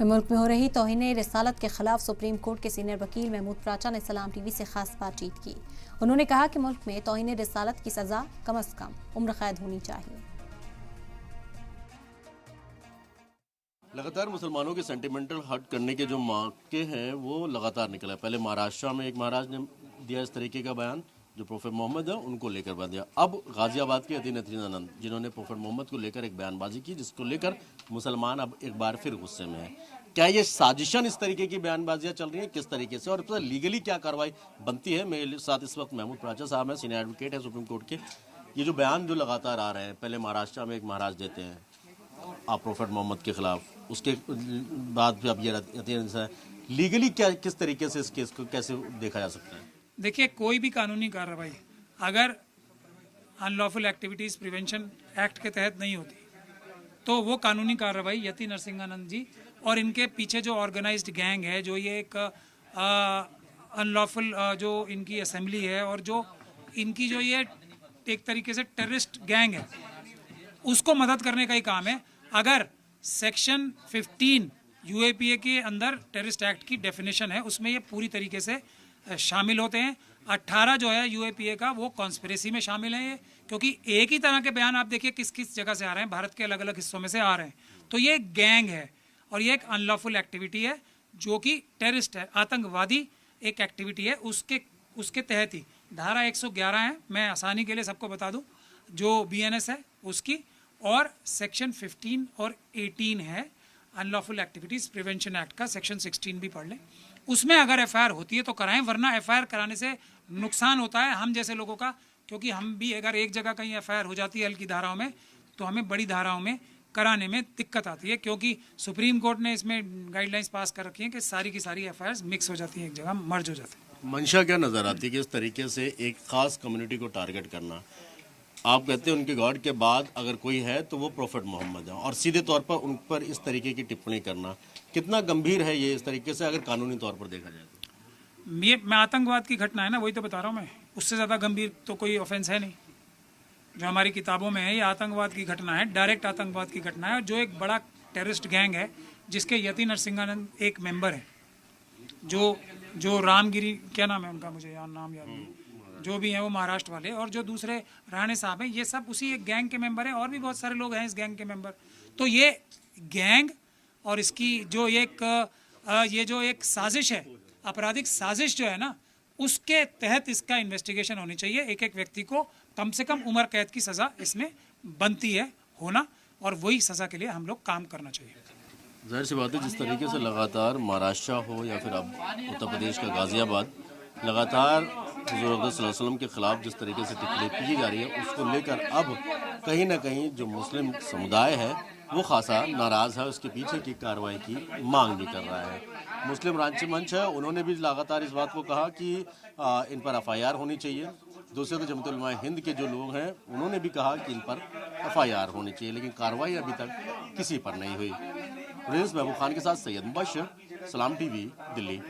मुल्क में हो रही तौहीन रिसालत के खिलाफ सुप्रीम कोर्ट के सीनियर वकील महमूद प्राचा ने सलाम टीवी से खास बातचीत की। उन्होंने कहा कि मुल्क में तौहीन रिसालत की सजा कम अज कम उम्र कैद होनी चाहिए। लगातार मुसलमानों के सेंटिमेंटल हर्ट करने के जो मौके हैं वो लगातार निकला। पहले महाराष्ट्र में एक महाराज ने दिया इस तरीके का बयान जो प्रोफेट मोहम्मद है उनको लेकर बयान दिया। अब गाजियाबाद के यतीन आनंद जिन्होंने प्रोफेट मोहम्मद को लेकर एक बयानबाजी की जिसको लेकर मुसलमान अब एक बार फिर गुस्से में है। क्या ये साजिशन इस तरीके की बयानबाजियां चल रही हैं, किस तरीके से और लीगली क्या कार्रवाई बनती है? मेरे साथ इस वक्त महमूद प्राचा साहब हैं, सीनियर एडवोकेट है सुप्रीम कोर्ट के। ये जो बयान जो लगातार आ रहे हैं, पहले महाराष्ट्र में एक महाराज देते हैं आप प्रोफेट मोहम्मद के खिलाफ, उसके बाद भी अब ये यतीन है, लीगली क्या किस तरीके से इस केस को कैसे देखा जा सकता है? देखिए, कोई भी कानूनी कार्रवाई अगर अनलॉफुल एक्टिविटीज़ प्रिवेंशन एक्ट के तहत नहीं होती तो वो कानूनी कार्रवाई यति नरसिंहानंद जी और इनके पीछे जो ऑर्गेनाइज्ड गैंग है, जो ये एक अनलॉफुल जो इनकी असेंबली है और जो इनकी जो ये एक तरीके से टेररिस्ट गैंग है, उसको मदद करने का ही काम है। अगर सेक्शन 15 यूएपीए के अंदर टेररिस्ट एक्ट की डेफिनेशन है, उसमें ये पूरी तरीके से शामिल होते हैं। 18 जो है यूएपीए का वो कॉन्स्पिरेसी में शामिल है ये, क्योंकि एक ही तरह के बयान आप देखिए किस किस जगह से आ रहे हैं, भारत के अलग अलग हिस्सों में से आ रहे हैं। तो ये एक गैंग है और ये एक अनलॉफुल एक्टिविटी है जो कि टेररिस्ट है, आतंकवादी एक एक्टिविटी है। उसके तहत ही धारा 111 है, मैं आसानी के लिए सबको बता दूं, जो बीएनएस है उसकी, और सेक्शन 15 और 18 है अनलॉफुल एक्टिविटीज़ प्रिवेंशन एक्ट का, सेक्शन 16 भी पढ़ लें। उसमें अगर एफआईआर होती है तो कराएं, वरना एफआईआर कराने से नुकसान होता है हम जैसे लोगों का, क्योंकि हम भी अगर एक जगह कहीं एफआईआर हो जाती है हल्की धाराओं में तो हमें बड़ी धाराओं में कराने में दिक्कत आती है, क्योंकि सुप्रीम कोर्ट ने इसमें गाइडलाइंस पास कर रखी हैं कि सारी की सारी एफआईआर मिक्स हो जाती हैं, एक जगह मर्ज हो जाती है। मंशा क्या नज़र आती है कि इस तरीके से एक खास कम्युनिटी को टारगेट करना? आप कहते हैं उनके गॉड के बाद अगर कोई है तो वो प्रोफेट मोहम्मद है, और सीधे तौर पर उन पर इस तरीके की टिप्पणी करना कितना गंभीर है ये इस तरीके से अगर कानूनी तौर पर देखा जाए तो? ये मैं आतंकवाद की घटना है ना, वही तो बता रहा हूँ मैं, उससे ज़्यादा गंभीर तो कोई ऑफेंस है नहीं जो हमारी किताबों में है। ये आतंकवाद की घटना है, डायरेक्ट आतंकवाद की घटना है, और जो एक बड़ा टेररिस्ट गैंग है जिसके यति नरसिंहानंद एक मेंबर है, जो रामगिरी, क्या नाम है उनका, मुझे नाम याद नहीं, जो भी हैं वो महाराष्ट्र वाले, और जो दूसरे राणे साहब हैं, ये सब उसी एक गैंग के मेंबर हैं, और भी बहुत सारे लोग हैं इस गैंग के मेंबर। तो ये गैंग और इसकी जो एक साजिश है, आपराधिक साजिश जो है ना, उसके तहत इसका इन्वेस्टिगेशन होनी चाहिए। एक एक व्यक्ति को कम से कम उम्र कैद की सज़ा इसमें बनती है होना, और वही सज़ा के लिए हम लोग काम करना चाहिए। जाहिर सी बात है, जिस तरीके से लगातार महाराष्ट्र हो या फिर अब उत्तर प्रदेश का गाजियाबाद लगातार हुज़ूर अक़दस सल्लल्लाहु अलैहि वसल्लम के खिलाफ जिस तरीके से टिप्पणी की जा रही है, उसको लेकर अब कहीं ना कहीं जो मुस्लिम समुदाय है वो खासा नाराज़ है, उसके पीछे की कार्रवाई की मांग भी कर रहा है। मुस्लिम राज्य मंच है, उन्होंने भी लगातार इस बात को कहा कि इन पर एफआईआर होनी चाहिए। दूसरे तो जमात उलमा हिंद के जो लोग हैं उन्होंने भी कहा कि इन पर एफआईआर होनी चाहिए, लेकिन कार्रवाई अभी तक किसी पर नहीं हुई। प्रिंस महबूब खान के साथ सैयद मुबशर, सलाम टीवी, दिल्ली।